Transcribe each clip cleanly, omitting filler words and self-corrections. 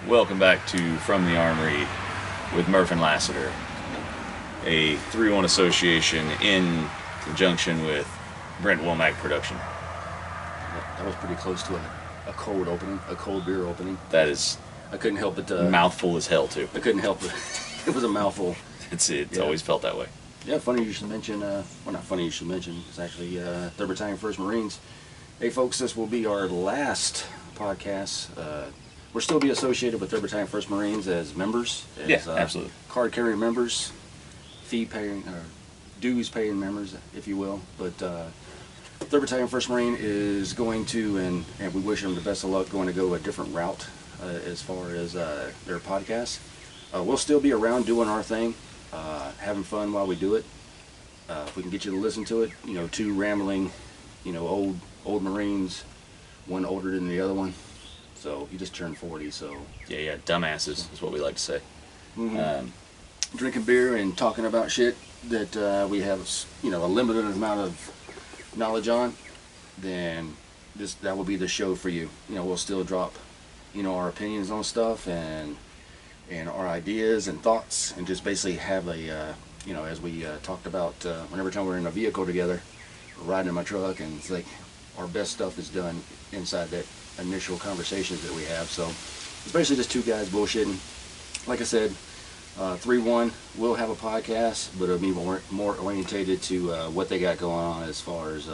Welcome back to From the Armory with Murph and Lassiter, a 3-1 association in conjunction with Brent Womack Production. That was pretty close to a cold opening, a cold beer opening. That is I couldn't help it. mouthful as hell, too. I couldn't help it. It was a mouthful. It's always felt that way. Yeah, funny you should mention, well, not funny you should mention, it's actually 3rd Battalion 1st Marines. Hey, folks, this will be our last podcast. We'll still be associated with 3rd Battalion 1st Marines as members. As, absolutely. Card-carrying members, fee-paying, or dues-paying members, if you will. But 3rd Battalion 1st Marine is going to, and we wish them the best of luck, going to go a different route as far as their podcast. We'll still be around doing our thing. Having fun while we do it. If we can get you to listen to it, two rambling, old Marines, one older than the other one. So he just turned 40, so. Yeah, dumbasses is what we like to say. Mm-hmm. Drinking beer and talking about shit that we have, a limited amount of knowledge on, then that will be the show for you. We'll still drop, our opinions on stuff and our ideas and thoughts, and just basically have a, as we talked about, whenever time we're in a vehicle together, riding in my truck, and it's like our best stuff is done inside that initial conversations that we have. So it's basically just two guys bullshitting. Like I said, 3-1 will have a podcast, but it'll be more orientated to what they got going on as far as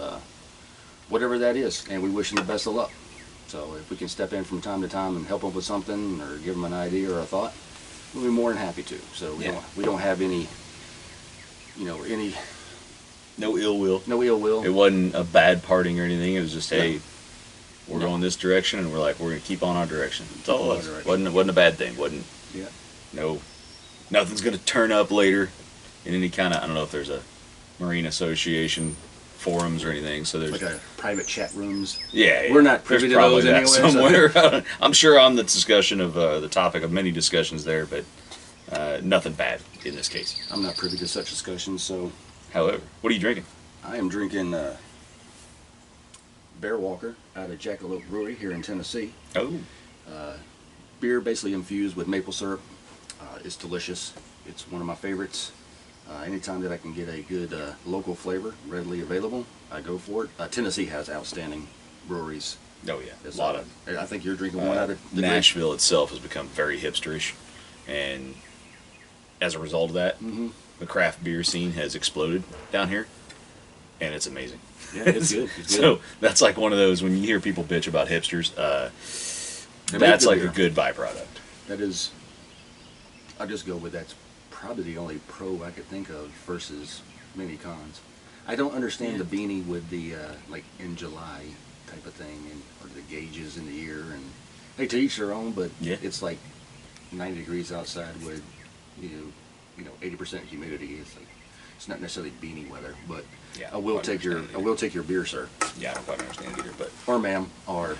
whatever that is, and we wish them the best of luck. So if we can step in from time to time and help them with something, or give them an idea or a thought, we'll be more than happy to. So we don't have any, No ill will. No ill will. It wasn't a bad parting or anything. It was just, hey, we're going this direction, and we're going to keep on our direction. That's all it was. Wasn't a bad thing. Nothing's going to turn up later in any kind of, I don't know if there's a Marine Association forums or anything. So there's like a private chat rooms. Yeah. We're not privy to those anyway. Somewhere. So. I'm sure on the discussion of the topic of many discussions there, but nothing bad in this case. I'm not privy to such discussions, so. However, what are you drinking? I am drinking Bear Walker out of Jackalope Brewery here in Tennessee. Oh. Beer basically infused with maple syrup. It's delicious. It's one of my favorites. Anytime that I can get a good local flavor readily available, I go for it. Tennessee has outstanding breweries. Oh yeah, a lot of. I think you're drinking one out of the Nashville itself has become very hipsterish, and as a result of that, the craft beer scene has exploded down here, and it's amazing. Yeah, it's good. It's good. So that's like one of those, when you hear people bitch about hipsters, that's like beer. A good byproduct. That is, I'll just go with that's probably the only pro I could think of versus many cons. I don't understand the beanie with the like in July type of thing, or the gauges in the ear, and hey, to each their own, but it's like 90 degrees outside with 80% humidity. It's not necessarily beanie weather, but I will take your beer, sir. Yeah, I don't quite understand it either, but or ma'am, or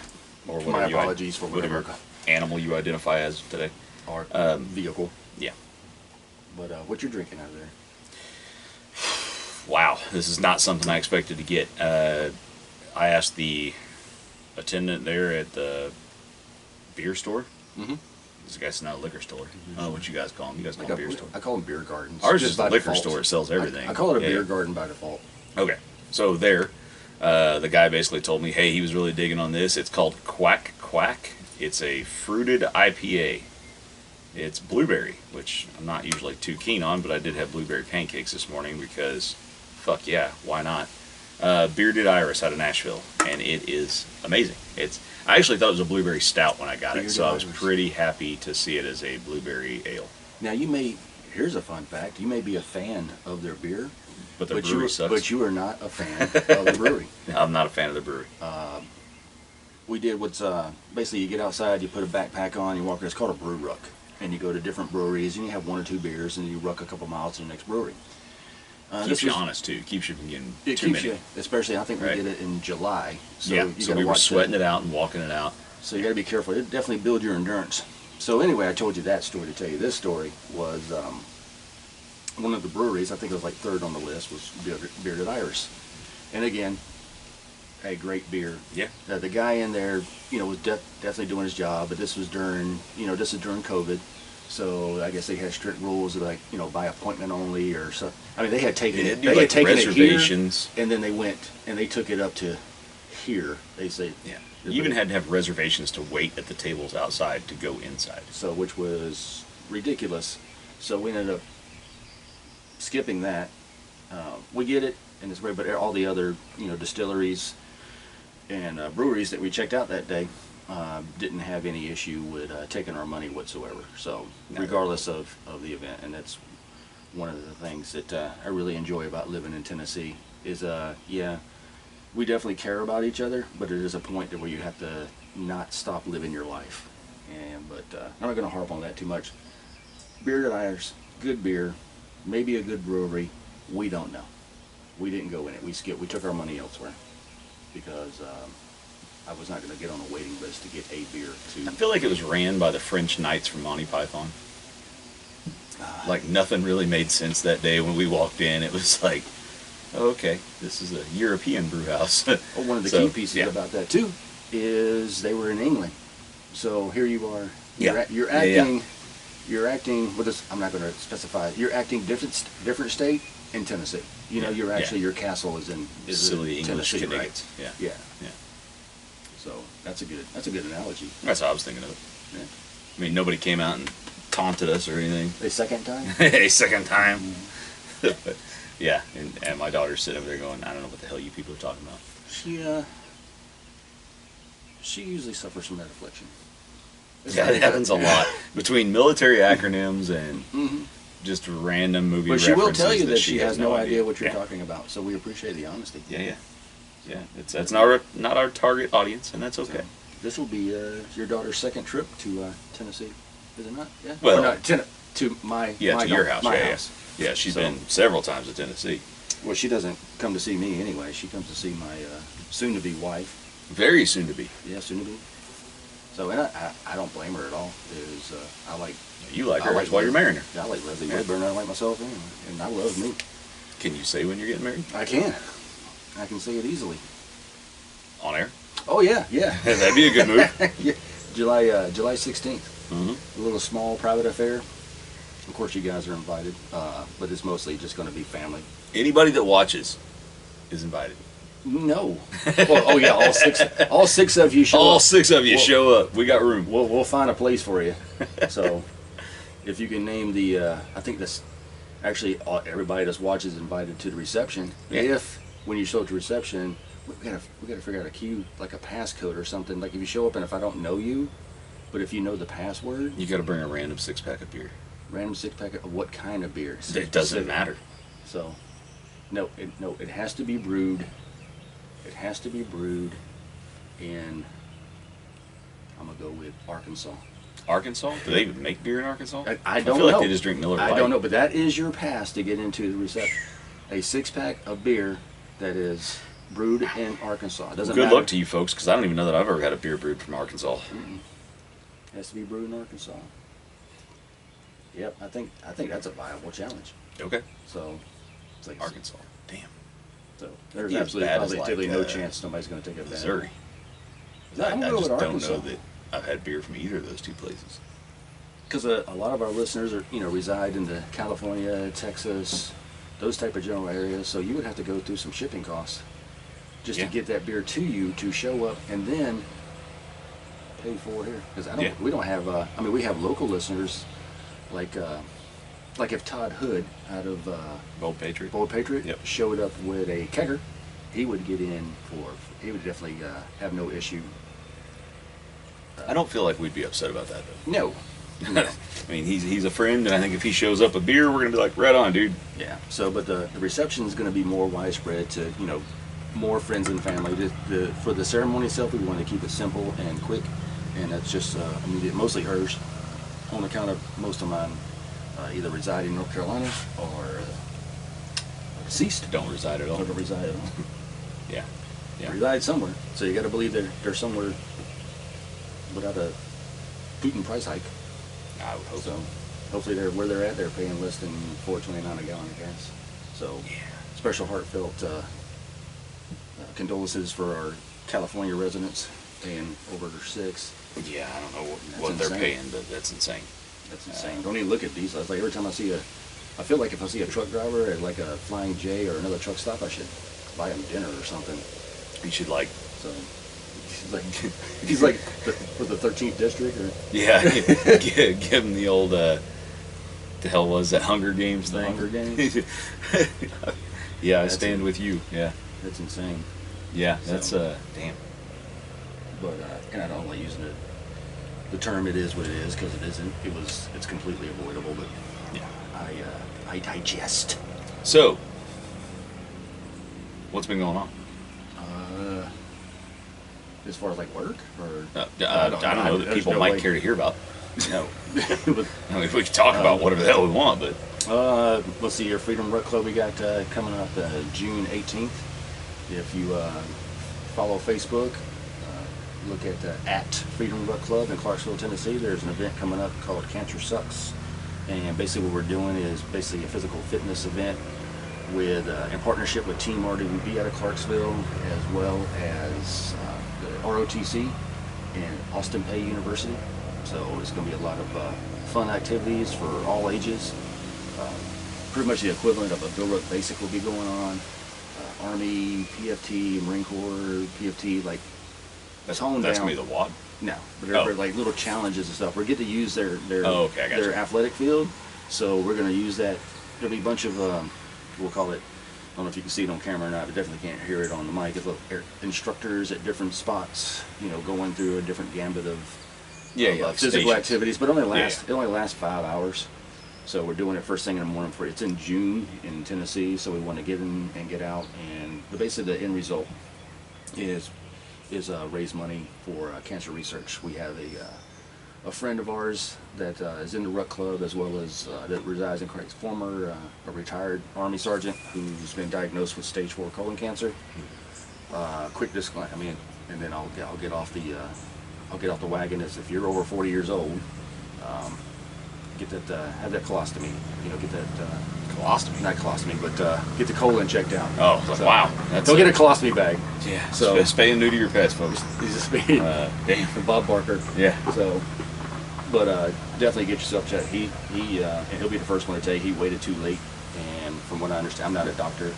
my apologies for whatever animal you identify as today, or vehicle. Yeah. But what you're drinking out of there? Wow, this is not something I expected to get. I asked the attendant there at the beer store. Mm-hmm. This guy's not a liquor store. Oh, what you guys call them? You guys call them beer store. I call them beer gardens. Ours is a liquor store. It sells everything. I call it a beer garden by default. Okay. So there, the guy basically told me, hey, he was really digging on this. It's called Quack Quack. It's a fruited IPA. It's blueberry, which I'm not usually too keen on, but I did have blueberry pancakes this morning because, fuck yeah, why not? Bearded Iris out of Nashville, and it is amazing. I actually thought it was a blueberry stout when I got it, so I was pretty happy to see it as a blueberry ale. Now here's a fun fact, you may be a fan of their beer, but the brewery sucks. But you are not a fan of the brewery. I'm not a fan of the brewery. We did what's, basically you get outside, you put a backpack on, you walk, it's called a brew ruck. And you go to different breweries, and you have 1 or 2 beers, and you ruck a couple miles to the next brewery. Keeps you honest, too. Keeps you from getting too many. Especially, I think we did it in July. So so we were sweating it out and walking it out. So you got to be careful. It definitely builds your endurance. So anyway, I told you that story. To tell you this story was one of the breweries, I think it was like 3rd on the list, was Bearded Iris. And again, a great beer. Yeah. The guy in there, was definitely doing his job, but this was during, this is during COVID. So I guess they had strict rules of like, by appointment only or so. I mean, they had taken it. They had taken reservations, it here, and then they went and they took it up to here. They say, yeah. You even had to have reservations to wait at the tables outside to go inside. So, which was ridiculous. So we ended up skipping that. We get it, and it's great. But all the other, distilleries and breweries that we checked out that day didn't have any issue with taking our money whatsoever. So regardless of the event, and that's one of the things that I really enjoy about living in Tennessee is, yeah, we definitely care about each other, but it is a point where you have to not stop living your life. But I'm not going to harp on that too much. Beer Deniers, good beer, maybe a good brewery, we don't know. We didn't go in it. We took our money elsewhere because I was not going to get on a waiting list to get a beer. I feel like it was ran by the French Knights from Monty Python. Like nothing really made sense that day when we walked in. It was like, oh, okay, this is a European brew house. One of the key pieces about that too is they were in England. So here you are. You're acting. You're acting with this. I'm not going to specify. You're acting different state in Tennessee. You're actually your castle is in silly English Tennessee, right? Yeah. So that's a good analogy. That's how I was thinking of it. Yeah. I mean, nobody came out and taunted us or anything. A second time. A second time. But yeah, and my daughter's sitting over there going, I don't know what the hell you people are talking about. She usually suffers from that affliction. Yeah, it happens a lot between military acronyms and just random movie references. But she will tell you that she has no idea what you're talking about. So we appreciate the honesty. Yeah. That's not our target audience, and that's okay. So this will be your daughter's second trip to Tennessee, is it not? Yeah. Well, not, to my to your house. My house. Yeah, she's been several times to Tennessee. Well, she doesn't come to see me anyway. She comes to see my soon-to-be wife. Very soon-to-be. Yeah, soon-to-be. So, and I don't blame her at all. I like. You like her. That's why you're marrying her. I like Leslie Whitburn. I like myself anyway, and I love me. Can you say when you're getting married? I can. I can say it easily. On air? Oh yeah. That'd be a good move. Yeah. July 16th. Mm-hmm. A little small private affair. Of course, you guys are invited, but it's mostly just going to be family. Anybody that watches is invited. No. Well, oh yeah, all six of you show up. All six of you show up. We got room. We'll find a place for you. So, if you can name the, I think that's actually everybody that watches is invited to the reception. Yeah. If when you show up to reception, we gotta figure out a cue, like a passcode or something. Like if you show up and if I don't know you, but if you know the password, you got to bring a random 6-pack of beer. Random 6-pack of what kind of beer? It doesn't matter. So, no, it has to be brewed. It has to be brewed in, I'm going to go with Arkansas. Arkansas? Do they even make beer in Arkansas? I don't know. I feel like they just drink Miller Lite. I don't know, but that is your pass to get into the reception. A 6-pack of beer that is brewed in Arkansas. Doesn't Good matter. luck to you folks, because I don't even know that I've ever had a beer brewed from Arkansas. It has to be brewed in Arkansas. Yep, I think that's a viable challenge. Okay. So, it's like Arkansas. Damn. So there's As absolutely bad as positively like, no chance somebody's going to take it back. Missouri. I'm I going just with don't Arkansas. know that I've had beer from either of those two places. Because a lot of our listeners are, reside in the California, Texas, those type of general areas. So you would have to go through some shipping costs just to get that beer to you to show up and then pay for it here. Because we don't have. We have local listeners like if Todd Hood out of Bold Patriot. Showed up with a kegger, he would get in he would definitely have no issue. I don't feel like we'd be upset about that though. No. I mean, he's a friend, and I think if he shows up with beer, we're gonna be like, right on, dude. Yeah. So, but the reception is going to be more widespread to more friends and family. For the ceremony itself, we want to keep it simple and quick, and that's just immediate, mostly hers, on account of most of mine either reside in North Carolina or deceased. Don't reside at all. Don't reside at all. Yeah. Reside somewhere. So you got to believe they're somewhere without a Putin price hike. I would hope so. Hopefully where they're at, they're paying less than $4.29 a gallon of gas. So special heartfelt condolences for our California residents paying over 6. Yeah, I don't know That's what they're insane. paying, but that's insane. That's insane. Don't even look at these. It's like every time I see I feel like if I see a truck driver at like a Flying J or another truck stop, I should buy him dinner or something. You should like, So he's like for the 13th district or yeah, give him the old, the hell was that Hunger Games the thing? Hunger Games. Yeah, I That's stand it. with you. Yeah, That's insane. yeah, that's So- damn. But and I don't like using it. The term "it is what it is" because it isn't. It's completely avoidable. But Yeah. I digest. So, what's been going on? As far as like work or I don't know that there's people no might way- care to hear about. No. But, I mean, we can talk about whatever the hell we want, but let's see, your Freedom Ruck Club we got coming up June 18th. If you follow Facebook, look at Freedom Ruck Club in Clarksville, Tennessee. There's an event coming up called Cancer Sucks, and basically what we're doing is basically a physical fitness event with in partnership with Team RWB out of Clarksville, as well as the ROTC and Austin Peay University. So it's going to be a lot of fun activities for all ages. Pretty much the equivalent of a Bill Ruck Basic will be going on. Army, PFT, Marine Corps, PFT, like that's toned gonna down. be the WAD. No, but Oh. they're like little challenges and stuff. We get to use their Oh, okay, I got their you. athletic field, so we're going to use that. There'll be a bunch of we'll call it. I don't know if you can see it on camera or not, but definitely can't hear it on the mic. It's instructors at different spots, going through a different gambit of Like physical stations. activities, but Yeah. it only lasts 5 hours. So we're doing it first thing in the morning it's in June in Tennessee, so we want to get in and get out, and basically the end result is raise money for cancer research. We have a friend of ours that is in the Ruck Club, as well as that resides in Craig's former a retired Army sergeant who's been diagnosed with stage 4 colon cancer. Quick disclaimer, and then I'll get off the wagon. Is if you're over 40 years old, get that have that colostomy. Get that Colostomy. not colostomy, but get the colon checked out. Oh, it's like, wow. That's Don't get a colostomy bag. Yeah. So- So spay and neuter your pets, folks. He's just being Damn. Bob Barker. Yeah. So, but definitely get yourself checked. He and he'll be the first one to tell you he waited too late. And from what I understand, I'm not a doctor,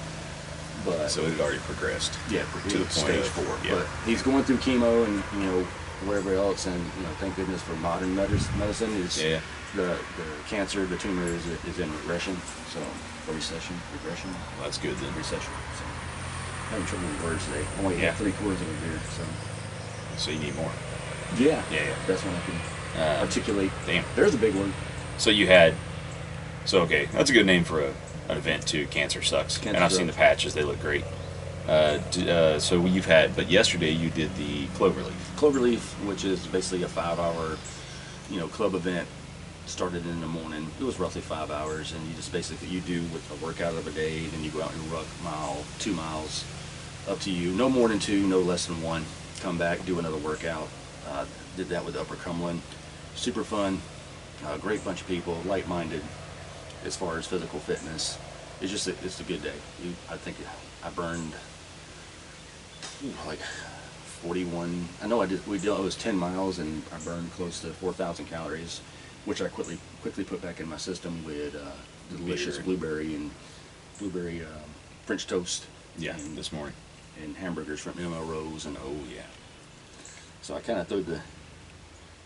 but So it had already progressed. yeah, to the point stage of- 4. yeah. But he's going through chemo and whatever else, and thank goodness for modern medicine. Is Yeah. the cancer, the tumor is in regression. So regression. Well, that's good then. Recession. So having trouble with words today. I only Yeah. have 3/4 of a beer, so So you need more. yeah, Yeah. that's when I can articulate. Damn. There's a big one. So you had. So okay, that's a good name for an event too. Cancer Sucks. Cancer and I've seen the Sucks. patches; they look great. So you've had, but yesterday you did the Cloverleaf. Cloverleaf, which is basically a 5-hour, club event. Started in the morning. It was roughly 5 hours, and you just basically you do with a workout of a day, then you go out and ruck 2 miles, up to you. No more than 2, no less than 1. Come back, do another workout. Did that with Upper Cumberland. Super fun. Great bunch of people, like-minded as far as physical fitness. It's a good day. I think I burned like 41. I know I did. It was 10 miles, and I burned close to 4,000 calories, which I quickly put back in my system with the delicious blueberry French toast. Yeah, and, this morning. and hamburgers from ML Rose, and Oh yeah. so I kind of threw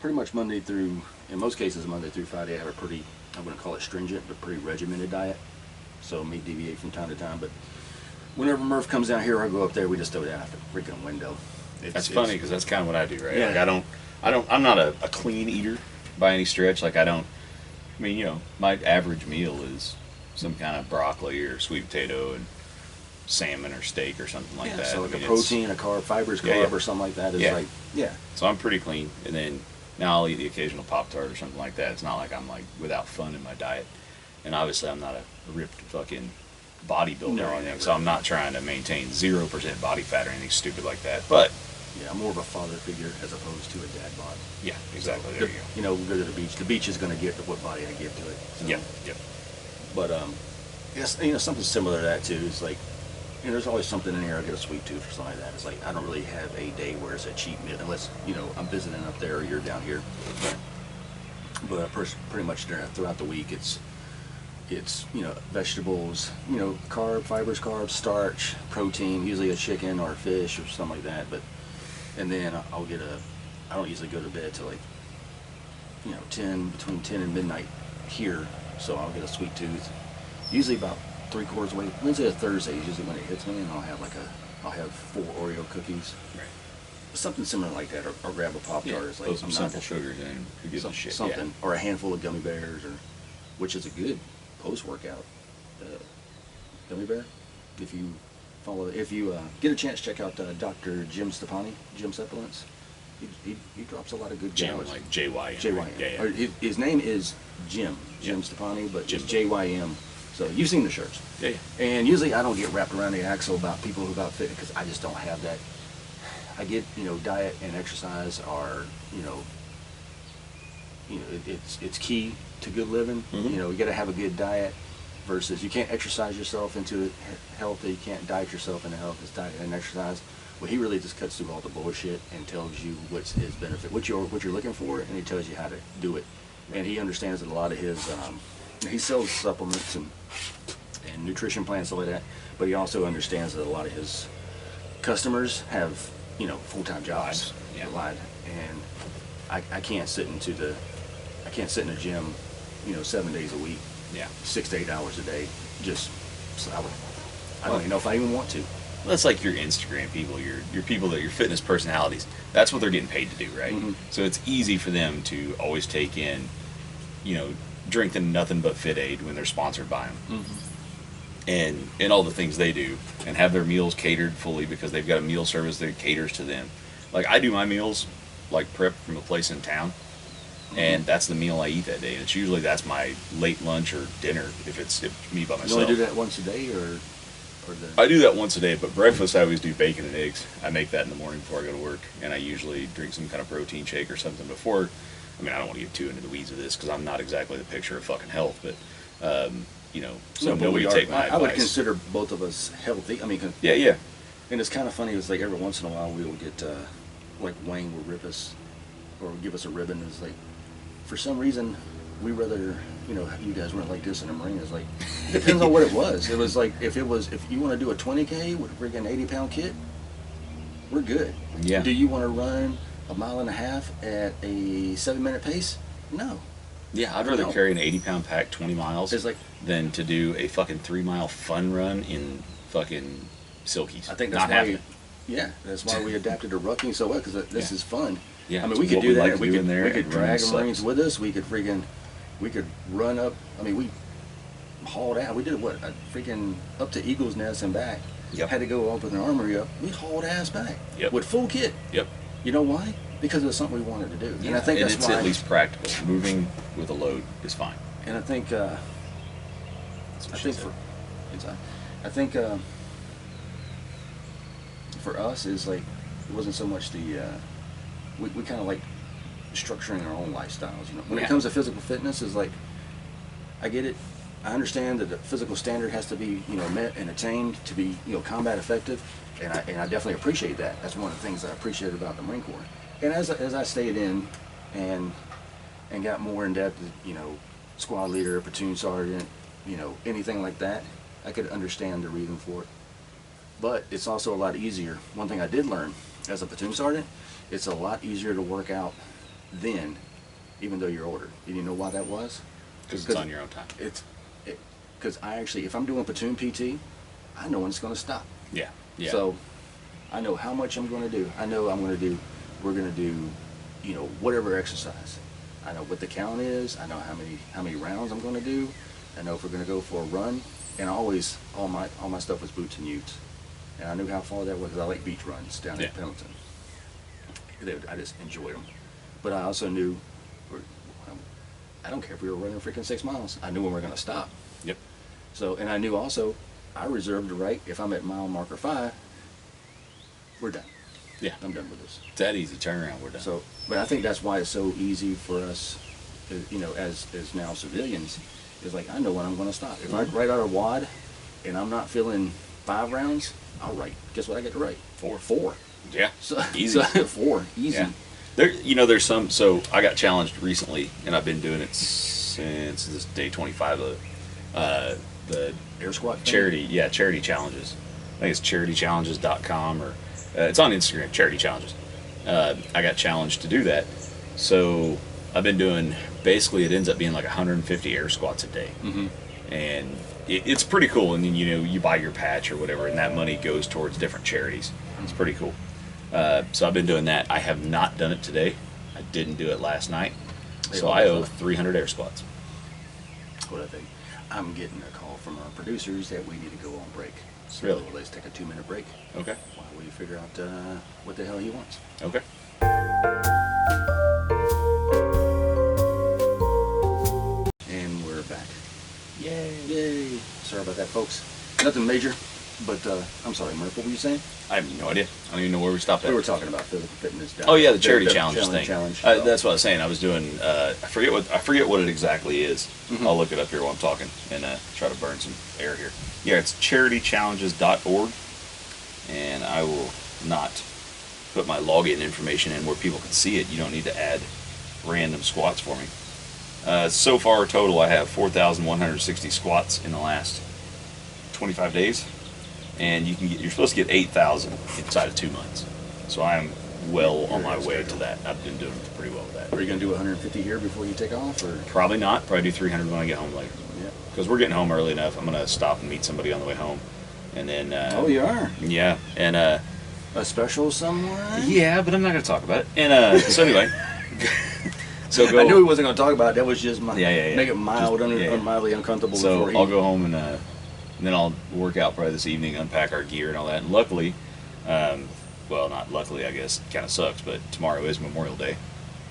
pretty much Monday through, in most cases Monday through Friday, I have a pretty, I wouldn't call it stringent, but pretty regimented diet. So may deviate from time to time, but whenever Murph comes down here, I go up there. We just throw it out the freaking window. That's funny because that's kind of what I do, right? Yeah. Like I'm not a clean eater by any stretch. Like my average meal is some kind of broccoli or sweet potato and salmon or steak or something like that. So like I mean, a protein, a carb, fibers, Yeah, carb, yeah. or something like that is Yeah. like, yeah. So I'm pretty clean, and then now I'll eat the occasional Pop-Tart or something like that. It's not like I'm like without fun in my diet, and obviously I'm not a ripped fucking bodybuilder No, or anything, never. so I'm not trying to maintain 0% body fat or anything stupid like that. But Yeah, I'm more of a father figure as opposed to a dad bod. yeah, exactly. There you go. We go to the beach. The beach is going to give what body I give to it. So. Yep, yep. But yes, something similar to that too. Is like And there's always something in here. I get a sweet tooth or something like that. It's like I don't really have a day where it's a cheat meal unless I'm visiting up there or you're down here. But pretty much throughout the week, it's vegetables, fibers, carbs, starch, protein, usually a chicken or a fish or something like that. And then I'll get I don't usually go to bed till like between 10 and midnight here, so I'll get a sweet tooth. Usually about 3/4 way. Wednesday or Thursday is usually when it hits me, and I'll have 4 Oreo cookies. Right. Something similar like that, or grab a Pop-Tart. Yeah, Like, put some simple sugars in. Who gives a shit? Something, Yeah. or a handful of gummy bears, which is a good post-workout gummy bear. If you get a chance, check out Dr. Jim Stepani, Jim Supplements. He drops a lot of good Jim, games. like JYM. JYM. Right? Yeah. Or his name is Jim Stepani, but it's JYM. So you've seen the shirts. Yeah. And usually I don't get wrapped around the axle about people who got fit because I just don't have that. I get, diet and exercise are, it's key to good living. Mm-hmm. You got to have a good diet versus you can't exercise yourself into healthy. You can't diet yourself into health. It's diet and exercise. Well, he really just cuts through all the bullshit and tells you what's his benefit, what you're looking for, and he tells you how to do it. And he understands that a lot of his, he sells supplements and nutrition plans, stuff like that. But he also understands that a lot of his customers have, full-time jobs. Yeah. And I can't sit in the gym, 7 days a week. Yeah. 6 to 8 hours a day. I don't even know if I even want to. Well, that's like your Instagram people, your people that your fitness personalities. That's what they're getting paid to do, right? Mm-hmm. So it's easy for them to always take in, drinking nothing but Fit Aid when they're sponsored by them, and all the things they do, and have their meals catered fully because they've got a meal service that caters to them. Like I do my meals, like prep from a place in town, and that's the meal I eat that day. And it's usually that's my late lunch or dinner if it's me by myself. You only do that once a day, or I do that once a day, but breakfast I always do bacon and eggs. I make that in the morning before I go to work, and I usually drink some kind of protein shake or something before. I mean, I don't want to get too into the weeds of this because I'm not exactly the picture of fucking health, but so nobody take my advice. I would consider both of us healthy. I mean, yeah. And it's kind of funny. It's like every once in a while we'll get like Wayne will rip us or give us a ribbon. It's like for some reason we rather you guys weren't like this in the Marine. It's like it depends on what it was. It was like if you want to do a 20K with a friggin' 80-pound kit, we're good. Yeah. Do you want to run a mile and a half at a 7-minute pace? No. Yeah, I'd rather carry an 80-pound pack 20 miles than to do a fucking 3-mile fun run in fucking silkies. I think that's that's why we adapted to rucking so well, because this is fun. Yeah, I mean, we could do that. We could and drag Marines with us. We could run up. I mean, we hauled out. We did up to Eagle's Nest and back. Yep. Had to go open the armory up. We hauled ass back. Yep. With full kit. Yep. You know why? Because it was something we wanted to do. Yeah. And I think that's it's why at least practical. Moving with a load is fine. And I think for us is like it wasn't so much the we kind of like structuring our own lifestyles. When it comes to physical fitness, is like I get it. I understand that the physical standard has to be met and attained to be combat effective, and I definitely appreciate that. That's one of the things I appreciate about the Marine Corps. And as I stayed in and got more in depth, squad leader, platoon sergeant, anything like that, I could understand the reason for it. But it's also a lot easier. One thing I did learn as a platoon sergeant, it's a lot easier to work out then, even though you're older. And you know why that was? Because it's on your own time. Because if I'm doing platoon PT, I know when it's going to stop. Yeah. So I know how much I'm going to do. I know we're going to do, whatever exercise. I know what the count is. I know how many rounds I'm going to do. I know if we're going to go for a run. And always, all my stuff was boots and utes. And I knew how far that was because I like beach runs down at Pendleton. I just enjoyed them. But I also knew, I don't care if we were running freaking 6 miles. I knew when we were going to stop. Yep. So, and I knew also, I reserved the right, if I'm at mile marker 5, we're done. Yeah. I'm done with this. It's that easy. Turn around. We're done. So, but I think that's why it's so easy for us, as now civilians, is like, I know when I'm going to stop. If I write out a WAD and I'm not feeling 5 rounds, I'll write. Guess what I get to write? 4. 4. Yeah, So, easy. 4, easy. Yeah. There's some. So I got challenged recently, and I've been doing it since this day 25 of the Air squat thing? charity challenges. I think it's charitychallenges.com or it's on Instagram. Charity challenges. I got challenged to do that, so I've been doing. Basically, it ends up being like 150 air squats a day, and it's pretty cool. And then you buy your patch or whatever, and that money goes towards different charities. It's pretty cool. So I've been doing that. I have not done it today. I didn't do it last night, so I owe 300 air squats. What I think. I'm getting a call from our producers that we need to go on break. So Really? let's take a 2-minute break Okay. while we figure out what the hell he wants. Okay. And we're back. Yay! Sorry about that, folks. Nothing major, but I'm sorry, Murph. What were you saying? I have no idea. I don't even know where we stopped at. We were talking about physical fitness. Oh yeah, the charity challenges thing. Challenge. That's what I was saying. I was doing. I forget what it exactly is. I'll look it up here while I'm talking and try to burn some air here. Yeah, it's charitychallenges.org, and I will not put my login information in where people can see it. You don't need to add random squats for me. So far, total, I have 4,160 squats in the last 25 days. And you're supposed to get 8,000 inside of 2 months. So I'm well on my way to that. I've been doing pretty well with that. Are you going to do 150 here before you take off? Or? Probably not. Probably do 300 when I get home later. Yeah. Because we're getting home early enough. I'm going to stop and meet somebody on the way home. And then... oh, you are? Yeah. And... a special someone? Yeah, but I'm not going to talk about it. And so anyway... so go, I knew he wasn't going to talk about it. That was just yeah. make it mild, mildly uncomfortable. So before I'll go home and then I'll work out probably this evening, unpack our gear and all that. And luckily, well, not luckily, I guess, it kind of sucks, but tomorrow is Memorial Day.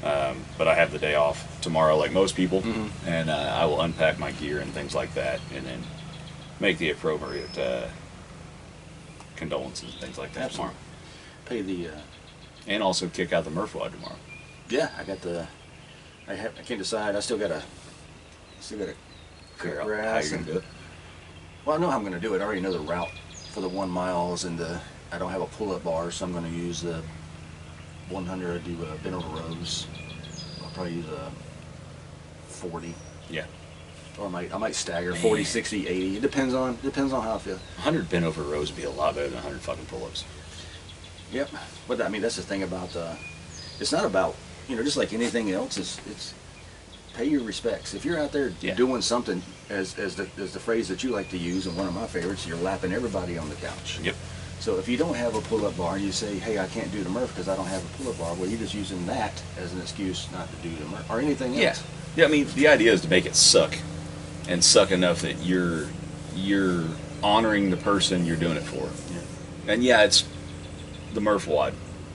But I have the day off tomorrow like most people, and I will unpack my gear and things like that, and then make the appropriate condolences and things like that tomorrow. Pay the... and also kick out the Murphwad tomorrow. Yeah, I got the... I can't decide. I still got to Figure cut out grass. how you're going to do it. Well, I know how I'm going to do it. I already know the route for the 1 miles, and I don't have a pull-up bar, so I'm going to use the 100. I do bent over rows. I'll probably use a 40. Yeah. Or I might stagger 40, 60, 80. It depends on how I feel. 100 bent over rows would be a lot better than 100 fucking pull-ups. Yep. But I mean, that's the thing about it's not about, just like anything else. It's pay your respects. If you're out there doing something, as the phrase that you like to use, and one of my favorites, you're lapping everybody on the couch. Yep. So if you don't have a pull-up bar and you say, hey, I can't do the Murph because I don't have a pull-up bar, well, you're just using that as an excuse not to do the Murph or anything else. Yeah. I mean, the idea is to make it suck, and suck enough that you're honoring the person you're doing it for. Yeah. And yeah, it's the Murphwad,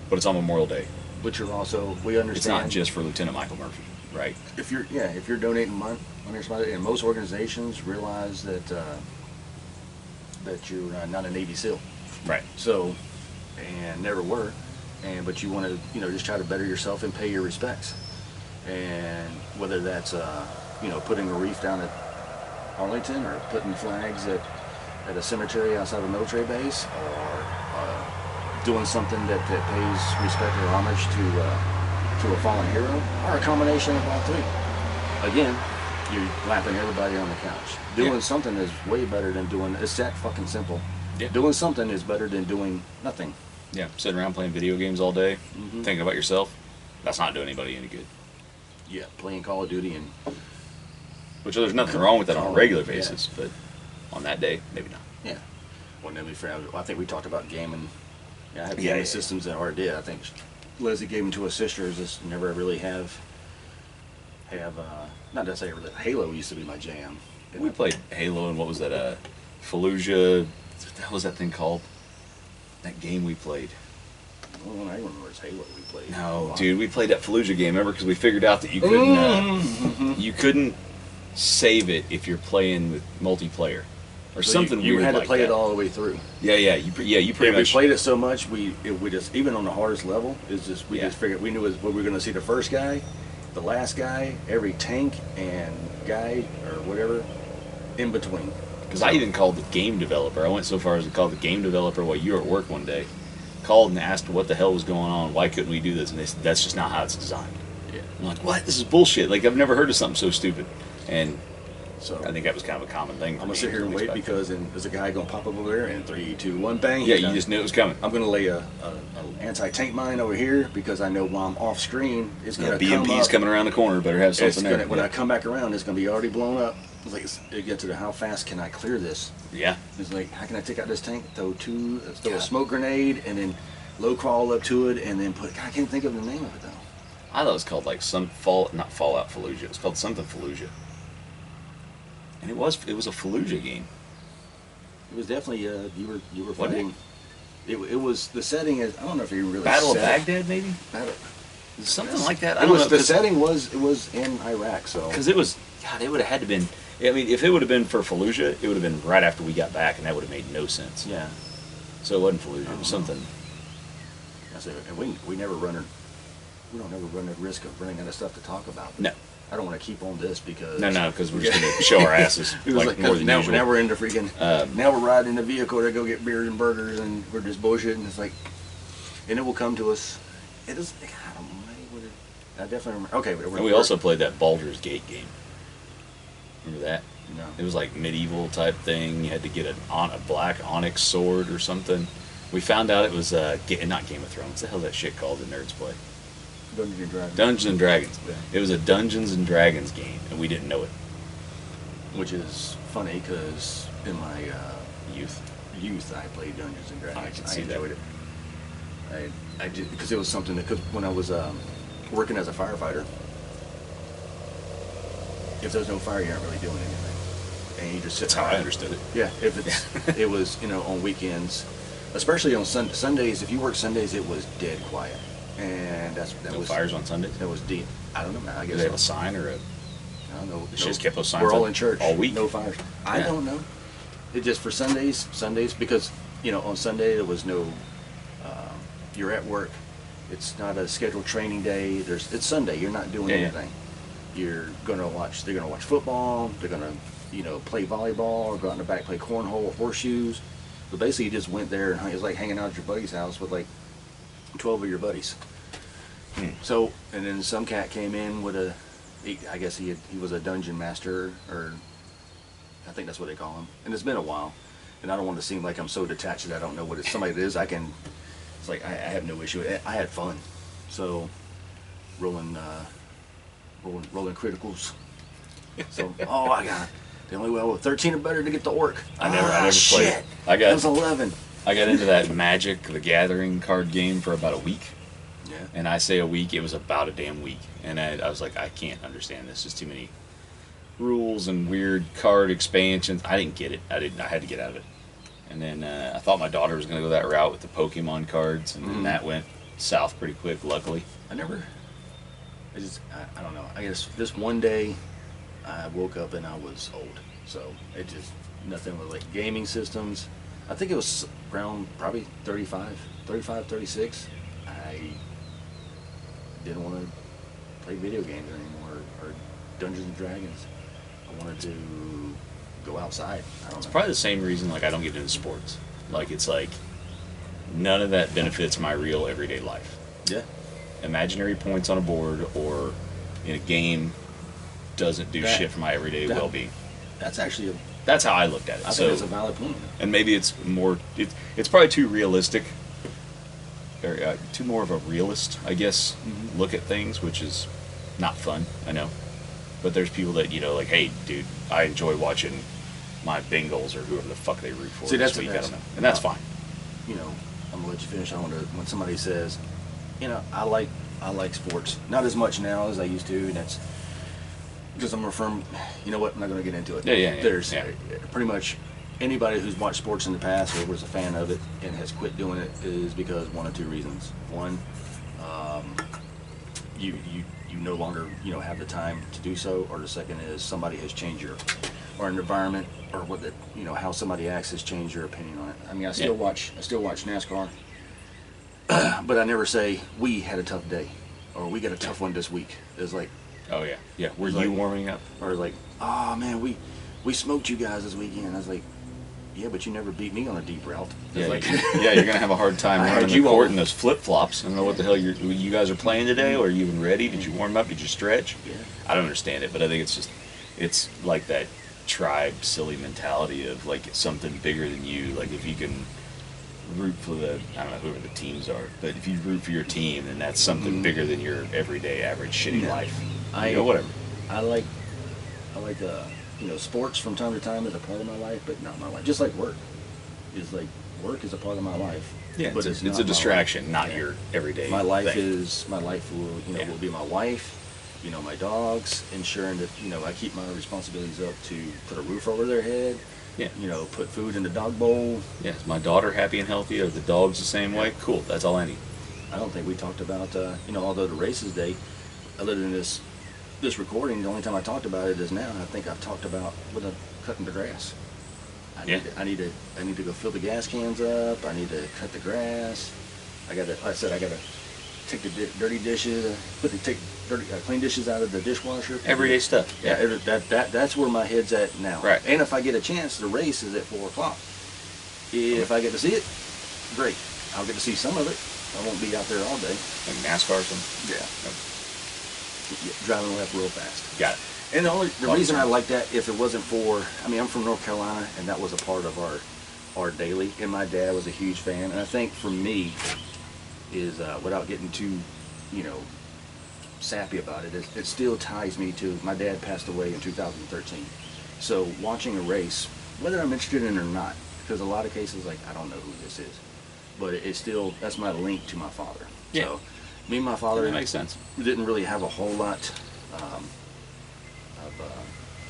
but it's on Memorial Day. But you're also, we understand. It's not just for Lieutenant Michael Murphy, right? If you're donating money or something, and most organizations realize that you're not a Navy SEAL. Right. So, and never were, but you want to, just try to better yourself and pay your respects. And whether that's, putting a wreath down at Arlington or putting flags at a cemetery outside of a military base, or doing something that pays respect or homage to a fallen hero, or a combination of all three. Again, you're lapping everybody on the couch. Doing something is way better than doing. It's that fucking simple. Yeah. Doing something is better than doing nothing. Yeah, sitting around playing video games all day, thinking about yourself, that's not doing anybody any good. Yeah, playing Call of Duty and... Which there's nothing wrong with that on a regular basis, but on that day, maybe not. Yeah. Well, then I think we talked about gaming. Yeah, I have gaming systems that already did. I think Leslie gave them to his sisters. Just never really have not necessarily Halo used to be my jam. We played Halo and what was that? Fallujah. What the hell was that thing called? That game we played. Well, I remember it's Halo we played. No, dude, we played that Fallujah game. Remember, because we figured out that you couldn't save it if you're playing with multiplayer or so something you weird had to like play that. it all the way through. You pretty much We played it so much we just, even on the hardest level, is just we just figured we knew what we were going to see the first guy, the last guy, every tank and guy or whatever in between. Because I even called the game developer. I went so far as to call the game developer while you were at work one day. Called and asked what the hell was going on. Why couldn't we do this? And they said, that's just not how it's designed. Yeah. I'm like, what? This is bullshit. Like, I've never heard of something so stupid. And So I think that was kind of a common thing. I'm gonna sit here and wait because there's a guy gonna pop up over there and 3, 2, 1, bang. Yeah, you just knew it was coming. I'm gonna lay a anti-tank mine over here because I know while I'm off screen, it's gonna come BMP's up. coming around the corner. Better have something there. When I come back around, it's gonna be already blown up. It's like it gets to the how fast can I clear this? Yeah. It's like how can I take out this tank? Throw a smoke grenade and then low crawl up to it and then put. God, I can't think of the name of it though. I thought it was called like not Fallout Fallujah. It was called something Fallujah. And it was a Fallujah game. It was definitely you were What fighting. It was the setting is I don't know if you really Battle of set it. Baghdad, maybe? Something like that. I It don't was know, the 'cause- setting was in Iraq, so Because it was, God, it would have had to been. I mean, if it would have been for Fallujah, it would have been right after we got back, and that would have made no sense. yeah. So it wasn't Fallujah. It was something. I said, and we never we don't never run the risk of running out of stuff to talk about. No. I don't want to keep on this because No, because we're just going to show our asses It was like more than now, usual. now we're in the freaking. Now we're riding in the vehicle to go get beers and burgers, and we're just bullshitting. It's like, and it will come to us. It is. God almighty, what I definitely remember. Okay, but And we also played that Baldur's Gate game. Remember that? No. It was like medieval type thing. You had to get a black onyx sword or something. We found out it was not Game of Thrones. What the hell is that shit called the nerds play? Dungeons and Dragons. Dungeons and Dragons. Yeah. It was a Dungeons and Dragons game, and we didn't know it. Which is funny because in my Youth. I played Dungeons and Dragons. I can see that. enjoyed it. I did because it was something that when I was working as a firefighter. If there's no fire, you aren't really doing anything, and you just sit. That's how I around. understood it. Yeah, if it's it was on weekends, especially on Sundays. If you work Sundays, it was dead quiet, and that No was fires on Sundays? That was deep. I don't know, man. I Did guess they have a so. sign or a... I don't know. They just kept those signs We're all up in church all week? No fires. I Yeah. don't know. It just for Sundays because on Sunday there was no. You're at work. It's not a scheduled training day. It's Sunday. You're not doing Yeah, yeah. anything. They're gonna watch football. They're gonna play volleyball or go out in the back play cornhole or horseshoes. But basically, you just went there and it was like hanging out at your buddy's house with like 12 of your buddies. So, and then some cat came in with I guess he was a dungeon master, or I think that's what they call him. And it's been a while, and I don't want to seem like I'm so detached that I don't know what somebody that is. It's like I have no issue. I had fun, so rolling criticals. So I got the only way 13 or better to get the orc. I never played shit. it. That was 11. I got into that Magic the Gathering card game for about a week. Yeah. And I say a week, it was about a damn week. And I was like, I can't understand this. There's too many rules and weird card expansions. I didn't get it. I had to get out of it. And then I thought my daughter was going to go that route with the Pokemon cards, and then that went south pretty quick, luckily. I don't know. I guess this one day I woke up and I was old. So it just, nothing with like gaming systems. I think it was around probably 35, 36. I didn't want to play video games anymore or Dungeons and Dragons. I wanted to go outside. I don't know. Probably the same reason like I don't get into sports. Like it's like none of that benefits my real everyday life. Yeah. Imaginary points on a board or in a game doesn't do shit for my everyday well-being. That's actually That's how I looked at it. I think that's a valid point. And maybe it's more. It's probably too realistic. Or too more of a realist, I guess, look at things, which is not fun. I know, but there's people that like, hey, dude, I enjoy watching my Bengals or whoever the fuck they root for See, this week. I don't know, and that's fine. I'm gonna let you finish. I want to when somebody says, I like sports, not as much now as I used to, and that's because I'm a firm. You know what? I'm not gonna get into it. Yeah. There's pretty much anybody who's watched sports in the past or was a fan of it and has quit doing it is because one of two reasons. One, you no longer have the time to do so, or the second is somebody has changed or an environment or how somebody acts has changed your opinion on it. I mean, I still watch NASCAR, but I never say we had a tough day or we got a tough one this week. It's like, Oh yeah. Were It's you like- warming up? or like, oh man, we we smoked you guys this weekend. I was like, yeah, but you never beat me on a deep route. Yeah, Like, yeah, you're gonna have a hard time I running had the you court all. in those flip flops. I don't know what the hell you guys are playing today, or are you even ready? Did you warm up? Did you stretch? Yeah. I don't understand it, but I think it's like that tribe silly mentality of like it's something bigger than you. Like if you can root for I don't know whoever the teams are, but if you root for your team, then that's something bigger than your everyday average shitty life. Whatever. I like sports from time to time is a part of my life, but not my life. Just like work. It's like work is a part of my life. Yeah, but it's a distraction, not your everyday. My life thing. will will be my wife, my dogs, ensuring that I keep my responsibilities up to put a roof over their head. Yeah. Put food in the dog bowl. Yeah, is my daughter happy and healthy? Are the dogs the same way? Cool, that's all I need. I don't think we talked about although the race is day, other than this recording, the only time I talked about it is now. I think I've talked about cutting the grass. I need to go fill the gas cans up. I need to cut the grass. I gotta take the dirty dishes, clean dishes out of the dishwasher. Everyday stuff. Yeah, that's where my head's at now. Right. And if I get a chance, the race is at 4:00. If I get to see it, great. I'll get to see some of it. I won't be out there all day. Like NASCAR or something? Yeah. Driving left real fast. Got it. And the reason I like that, if it wasn't for, I'm from North Carolina, and that was a part of our daily, and my dad was a huge fan. And I think for me, is without getting too, sappy about it, it still ties me to, my dad passed away in 2013. So watching a race, whether I'm interested in it or not, because a lot of cases, like, I don't know who this is, but it's still, that's my link to my father. Yeah. So me and my father, that makes sense. Didn't really have a whole lot of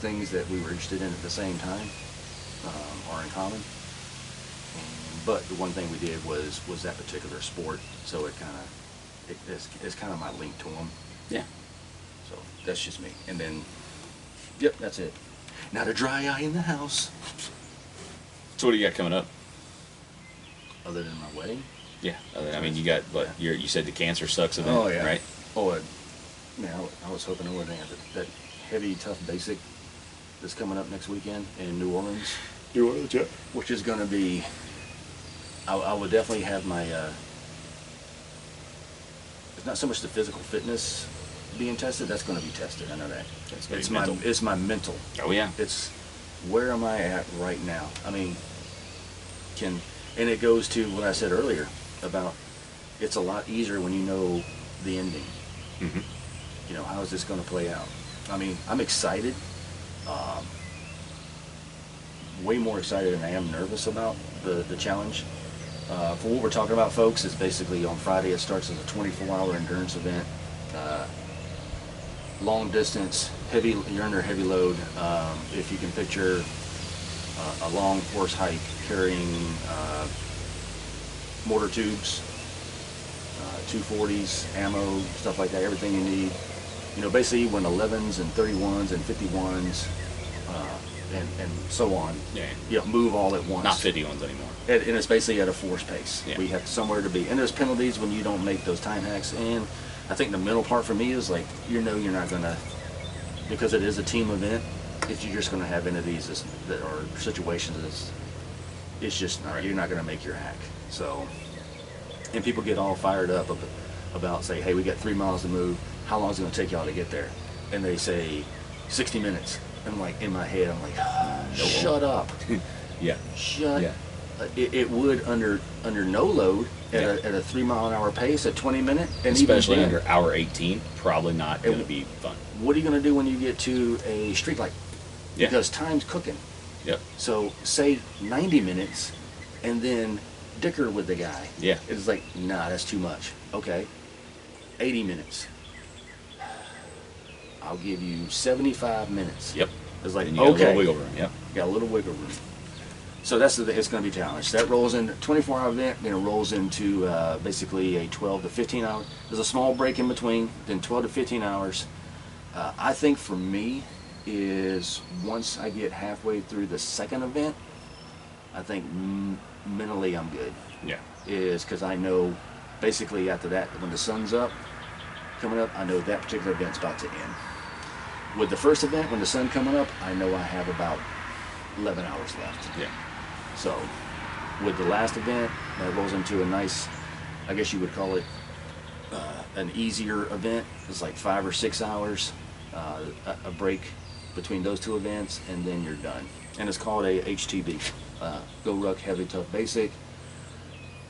things that we were interested in at the same time, or in common. But the one thing we did was that particular sport, so it's kind of my link to him. Yeah. So that's just me. And then, yep, that's it. Not a dry eye in the house. So what do you got coming up? Other than my wedding? Yeah. You got you said the Cancer Sucks event, Oh yeah. right? Oh, man, I was hoping to win that heavy, tough basic that's coming up next weekend in New Orleans. New Orleans, yeah. Which is going to be, I would definitely have my, it's not so much the physical fitness being tested, that's going to be tested, I know that. It's my mental. Oh yeah. It's where am I at right now? And it goes to what I said earlier about it's a lot easier when you know the ending. Mm-hmm. How is this going to play out? I'm excited. Way more excited than I am nervous about the challenge. For what we're talking about, folks, is basically on Friday it starts as a 24-hour endurance event. Long distance, you're under heavy load. If you can picture a long horse hike carrying mortar tubes, 240s, ammo, stuff like that, everything you need. Basically when 11s and 31s and 51s and so on, move all at once. Not 51s anymore. And it's basically at a forced pace. Yeah. We have somewhere to be. And there's penalties when you don't make those time hacks. And I think the mental part for me is like, you're not going to, because it is a team event, if you're just going to have any of these that are situations, it's just not, you're not going to make your hack. So, and people get all fired up about say, hey, we got 3 miles to move. How long is it going to take y'all to get there? And they say 60 minutes. And I'm like, in my head, I'm like, shut up. Yeah. Shut. Yeah. It would under no load at a 3 mile an hour pace at 20 minutes, and especially even under hour 18, probably not going to be fun. What are you going to do when you get to a street light? Yeah. Because time's cooking. Yep. So say 90 minutes, and then dicker with the guy. Yeah. It's like, nah, that's too much. Okay. 80 minutes. I'll give you 75 minutes. Yep. It's like, and you got a okay. little wiggle room. Yep. Got a little wiggle room. So it's going to be a challenge. That rolls in 24-hour event, then it rolls into basically a 12 to 15 hour. There's a small break in between, then 12 to 15 hours. I think for me is once I get halfway through the second event, I think mentally I'm good. Yeah. Is because I know basically after that, when the sun's coming up, I know that particular event's about to end. With the first event, when the sun coming up, I know I have about 11 hours left. Yeah. So with the last event, that rolls into a nice, I guess you would call it an easier event. It's like 5 or 6 hours, a break between those two events, and then you're done. And it's called a HTB, Go Ruck Heavy Tough Basic.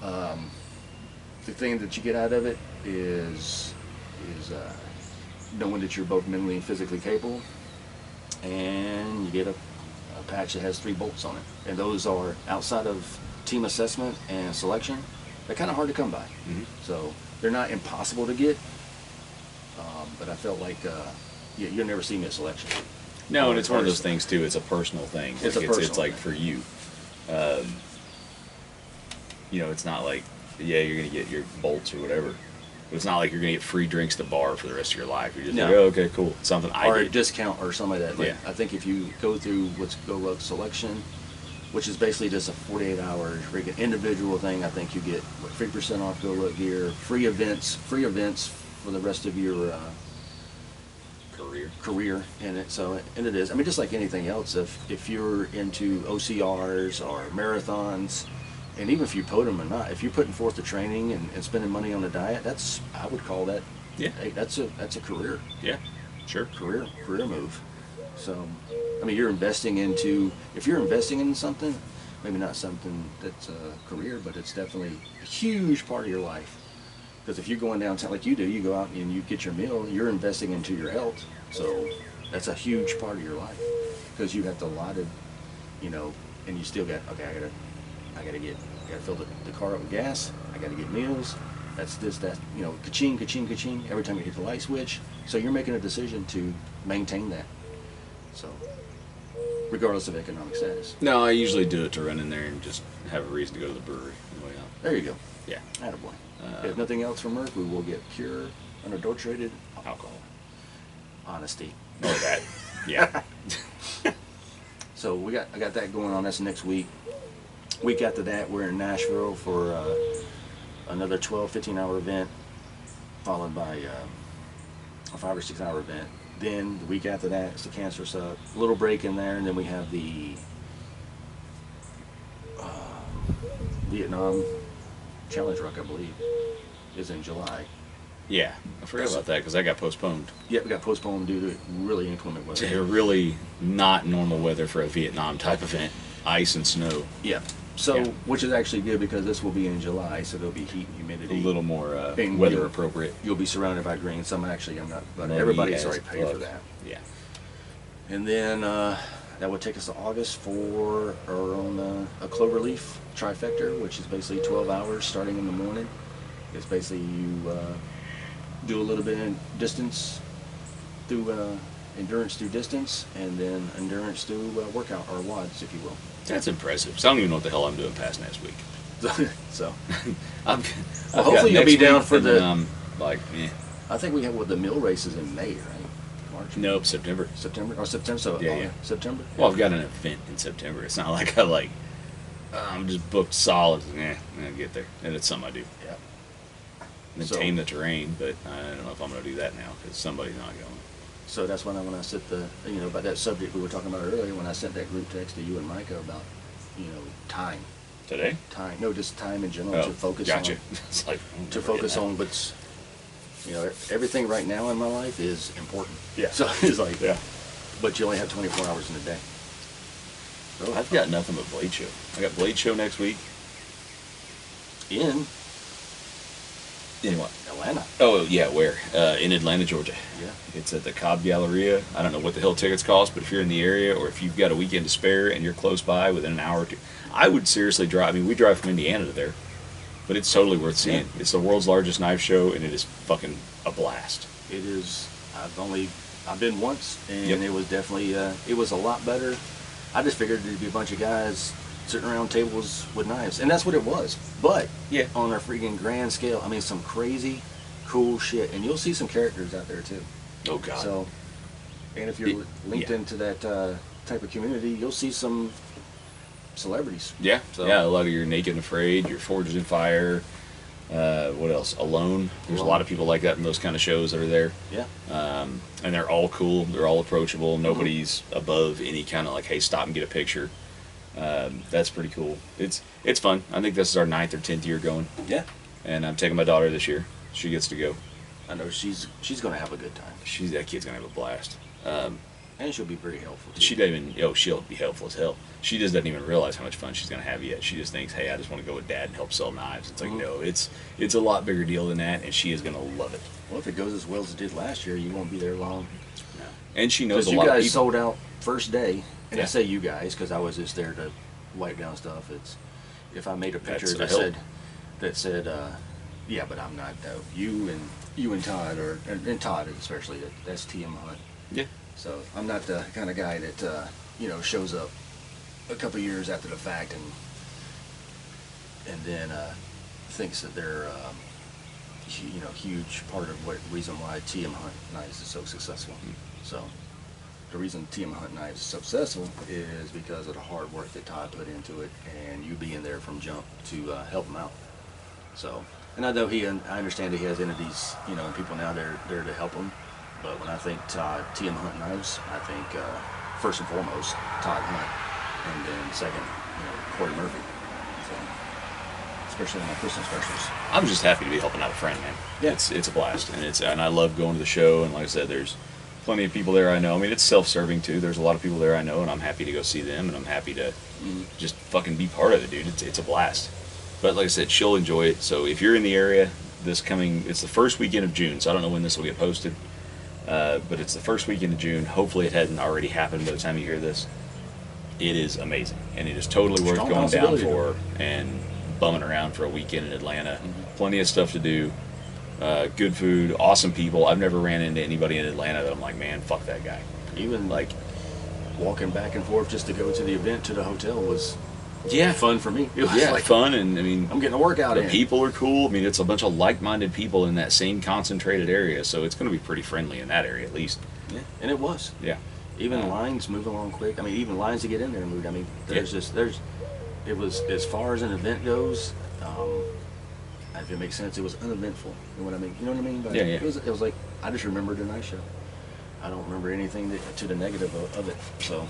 The thing that you get out of it is knowing that you're both mentally and physically capable, and you get a patch that has 3 bolts on it. And those are, outside of team assessment and selection, they're kind of hard to come by. So they're not impossible to get, but I felt like you'll never see me at selection. No, and it's one of those things too. It's a personal thing. It's Like, a personal it's like thing. for you. It's not like you're gonna get your bolts or whatever. But it's not like you're gonna get free drinks at the bar for the rest of your life. You're just No. like, oh, okay, cool. Something I Or a did. discount or something like that. Like, Yeah. I think if you go through what's Go Ruck Selection, which is basically just a 48-hour freaking individual thing, I think you get 3% off Go Ruck gear, free events for the rest of your career in it. So, and it is. I mean, just like anything else, if you're into OCRs or marathons, and even if you podium or not, if you're putting forth the training and spending money on the diet, I would call that. Yeah. Hey, that's a career. Yeah, sure. Career move. So, I mean, if you're investing in something, maybe not something that's a career, but it's definitely a huge part of your life. Because if you're going downtown like you do, you go out and you get your meal, you're investing into your health. So that's a huge part of your life. Because you have to allotted, and you still got, okay, I gotta fill the car up with gas, I gotta get meals, that's this, that, ka-ching, ka-ching, ka-ching, every time you hit the light switch. So you're making a decision to maintain that. So, regardless of economic status. No, I usually do it to run in there and just have a reason to go to the brewery on the way out. There you go. Yeah. Attaboy. If nothing else from Merck, we will get pure, unadulterated Alcohol. honesty. Oh, that. Yeah. So I got that going on. That's next week. Week after that, we're in Nashville for another 15-hour event, followed by a 5 or 6 hour event. Then the week after that, it's the Cancer Sup. A little break in there, and then we have the Vietnam Challenge Ruck, I believe, is in July. Yeah. I forgot about that because that got postponed. Yep, we got postponed due to really inclement weather. They're really not normal weather for a Vietnam type event. Ice and snow. Yeah. So, Yeah. which is actually good because this will be in July, so there'll be heat and A humidity. little more And weather you'll- appropriate. You'll be surrounded by green. Some actually, I'm not, but Muggy everybody's as already paid for fuck. that. Yeah. And then that would take us to August for our own a cloverleaf trifecta, which is basically 12 hours starting in the morning. It's basically you do a little bit of distance through endurance through distance, and then endurance through workout or WODs, if you will. That's impressive. So I don't even know what the hell I'm doing past next week. So I've Well, got hopefully you'll next be down week, for and the- then I'm like, eh. I think we have the mill races in May, right? March. Nope, September. September or September. So Yeah. September. Well, I've got an event in September. It's not like I'm just booked solid. I'll get there. And it's something I do. Yeah. Maintain tame the terrain, but I don't know if I'm going to do that now because somebody's not going. So that's when I sent about that subject we were talking about earlier, when I sent that group text to you and Micah about, time. Today? Time. No, just time in general Oh, to focus gotcha. on. It's like, To focus on what's, everything right now in my life is important. Yeah. So it's like, Yeah. but you only have 24 hours in a day. So I've got nothing but Blade Show. I got Blade Show next week. in In what? Atlanta. Oh, yeah, where? In Atlanta, Georgia. Yeah. It's at the Cobb Galleria. I don't know what the hell tickets cost, but if you're in the area or if you've got a weekend to spare and you're close by within an hour or two, I would seriously drive. I mean, we drive from Indiana to there, but it's totally worth seeing. Yeah. It's the world's largest knife show, and it is fucking a blast. It is. I've been once, and Yep. it was definitely. It was a lot better. I just figured there'd be a bunch of guys sitting around tables with knives, and that's what it was. But Yeah. on a freaking grand scale, I mean, some crazy, cool shit, and you'll see some characters out there too. Oh, God. So, and if you're It- linked yeah. into that type of community, you'll see some celebrities. Yeah, So- yeah, a lot of your Naked and Afraid, your Forged in Fire, What else? Alone. There's a lot of people like that in those kind of shows that are there. Yeah. And they're all cool. They're all approachable. Nobody's above any kind of like, hey, stop and get a picture. That's pretty cool. It's fun. I think this is our 9th or 10th year going. Yeah. And I'm taking my daughter this year. She gets to go. I know she's going to have a good time. That kid's gonna have a blast. And she'll be very helpful too. She doesn't even. Oh, she'll be helpful as hell. She just doesn't even realize how much fun she's gonna have yet. She just thinks, hey, I just want to go with Dad and help sell knives. It's like, no, it's a lot bigger deal than that, and she is gonna love it. Well, if it goes as well as it did last year, you won't be there long. No. And she knows a you lot of guys people. sold out first day, and Yeah. I say you guys because I was just there to wipe down stuff. It's if I made a picture That's a that help. said, yeah, but I'm not though. You and Todd, and Todd especially. That's TM Hunt. Yeah. So I'm not the kind of guy that shows up a couple years after the fact and then thinks that they're huge part of what reason why TM Hunt Knives is so successful. So the reason TM Hunt Knives is so successful is because of the hard work that Todd put into it and you being there from jump to help him out. So, and I know I understand that he has entities, and people now there to help him. But when I think TM Hunt Knives, I think first and foremost Todd Hunt, and then second, Corey Murphy. So, especially on my Christmas specials. I'm just happy to be helping out a friend, man. Yeah. It's a blast, and I love going to the show. And like I said, there's plenty of people there I know. I mean, it's self-serving too. There's a lot of people there I know, and I'm happy to go see them, and I'm happy to just fucking be part of it, dude. It's a blast. But like I said, she'll enjoy it. So if you're in the area, it's the first weekend of June. So I don't know when this will get posted. But it's the first weekend of June. Hopefully it hadn't already happened by the time you hear this. It is amazing. And it is totally worth going down for and bumming around for a weekend in Atlanta. Plenty of stuff to do. Good food. Awesome people. I've never ran into anybody in Atlanta that I'm like, man, fuck that guy. Even like walking back and forth just to go to the event to the hotel was Yeah. fun for me. It was like fun. And I mean, I'm getting a workout the in. people are cool. I mean, it's a bunch of like-minded people in that same concentrated area. So it's going to be pretty friendly in that area at least. Yeah, and it was. Yeah. Even lines move along quick. I mean, even lines to get in there moved. I mean, it was, as far as an event goes, if it makes sense, it was uneventful. You know what I mean? You know what I mean? But Yeah. It was like, I just remembered a nice show. I don't remember anything to the negative of it. So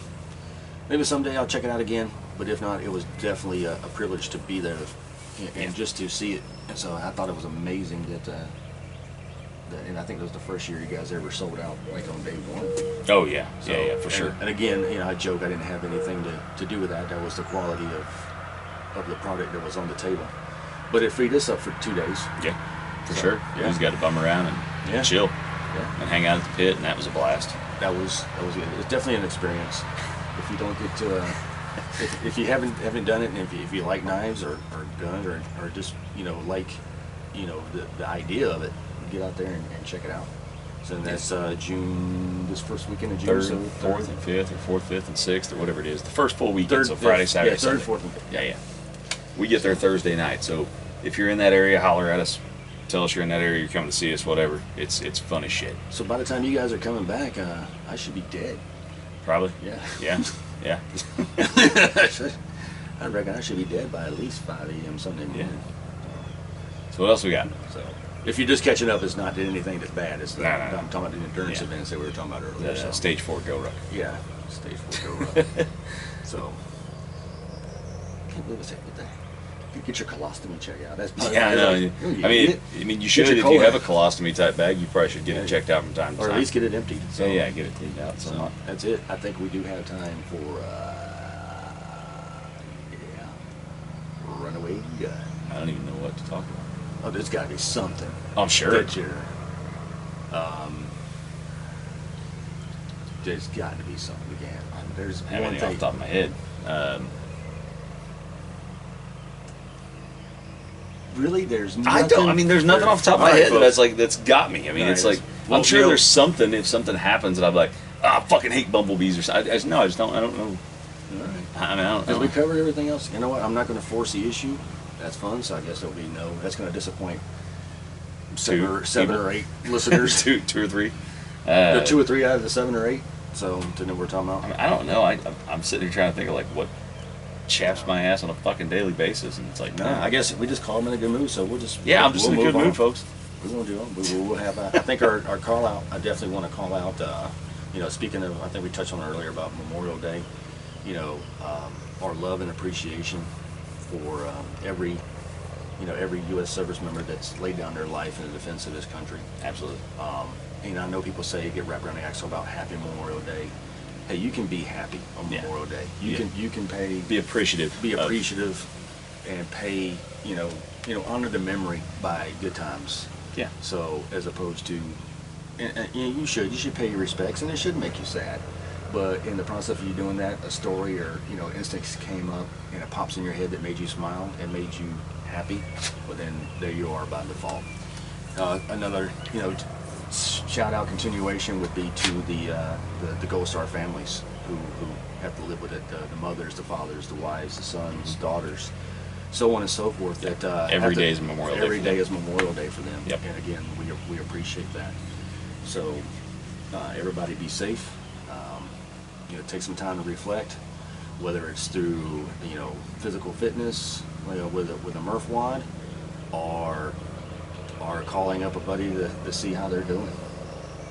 maybe someday I'll check it out again. But if not, it was definitely a privilege to be there and just to see it. And so I thought it was amazing that and I think it was the first year you guys ever sold out, like on day one. Oh, yeah. So, yeah, for sure. And again, I joke I didn't have anything to do with that. That was the quality of the product that was on the table. But it freed us up for 2 days. Yeah, for So, sure. yeah. You just got to bum around and chill and hang out at the pit, and that was a blast. That was good. It's definitely an experience. If you don't get to, if you haven't done it, and if you like knives or guns or just like the idea of it, get out there and check it out. So that's June, this first weekend of June. Third, so fourth, and fifth, or fourth, fifth, and sixth, or whatever it is. The first full weekend, so Friday, Saturday, third, Sunday. fourth, and fifth. Yeah. We get there Thursday night, so if you're in that area, holler at us. Tell us you're in that area, you're coming to see us, whatever. It's fun as shit. So by the time you guys are coming back, I should be dead. Probably. Yeah. Yeah. I reckon I should be dead by at least 5 a.m. Sunday morning. So what else we got? So if you're just catching up, it's not anything that's bad. It's No. I'm talking about the endurance Yeah. events that we were talking about earlier. So. Stage 4 Go Ruck. Yeah, stage 4 go rough. So can't believe I said what the heck. You get your colostomy check out. That's probably Yeah, I know. like, I mean, you should, your if you have a colon. colostomy type bag, you probably should get it checked out from time to or time. at least get it emptied. So yeah, get it cleaned out. So that's it. I think we do have time for runaway gun. I don't even know what to talk about. Oh, there's got to be something. I'm sure. That you're, there's got to be something again. There's I have one anything off thing. the top of my head. Really, there's nothing. I don't. I mean, there's nothing off the top of my Alright, head that's got me. I mean, Alright, it's like well, I'm sure you know- there's something. If something happens, that I'm like, I fucking hate bumblebees or something. I just don't. I don't know. All right. I mean, I don't Because know. we covered everything else. You know what? I'm not going to force the issue. That's fun. So I guess it'll be no. That's going to disappoint seven people. or eight listeners. two or three. 2 or 3 out of the 7 or 8. So to know what we're talking about. I don't know. I'm sitting here trying to think of like what chaps my ass on a fucking daily basis, and it's like, No, I guess we just call them in a good mood, so we'll just. yeah, I'm just in a good move on. mood, folks. We're gonna do them. We'll have. I think our call out. I definitely want to call out. You know, speaking of, I think we touched on it earlier about Memorial Day. You know, our love and appreciation for every U.S. service member that's laid down their life in the defense of this country. Absolutely. And I know people say get wrapped around the axle about Happy Memorial Day. Hey, you can be happy on Memorial Day. You can pay. Be appreciative. Be appreciative, and pay. Honor the memory by good times. Yeah. So as opposed to, and you should pay your respects, and it should make you sad. But in the process of you doing that, a story or instincts came up, and it pops in your head that made you smile and made you happy. Well, then there you are by default. Another shout out continuation would be to the Gold Star families who have to live with it, the mothers, the fathers, the wives, the sons, daughters, so on and so forth. That every day is Memorial Day. Every day is Memorial Day for them. Yep. And again, we appreciate that. So everybody be safe. Take some time to reflect, whether it's through physical fitness, with a Murph wad, or calling up a buddy to see how they're doing,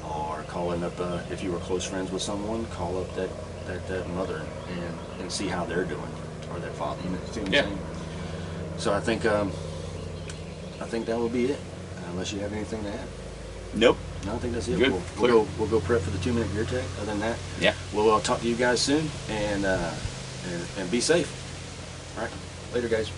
or calling up if you were close friends with someone, call up that mother and see how they're doing, or that father. You know what I'm saying? So I think that will be it, unless you have anything to add. Nope. No, I think that's it. Good. We'll go prep for the 2-minute gear tech. Other than that, Yeah. we'll talk to you guys soon, and be safe. All right, later, guys.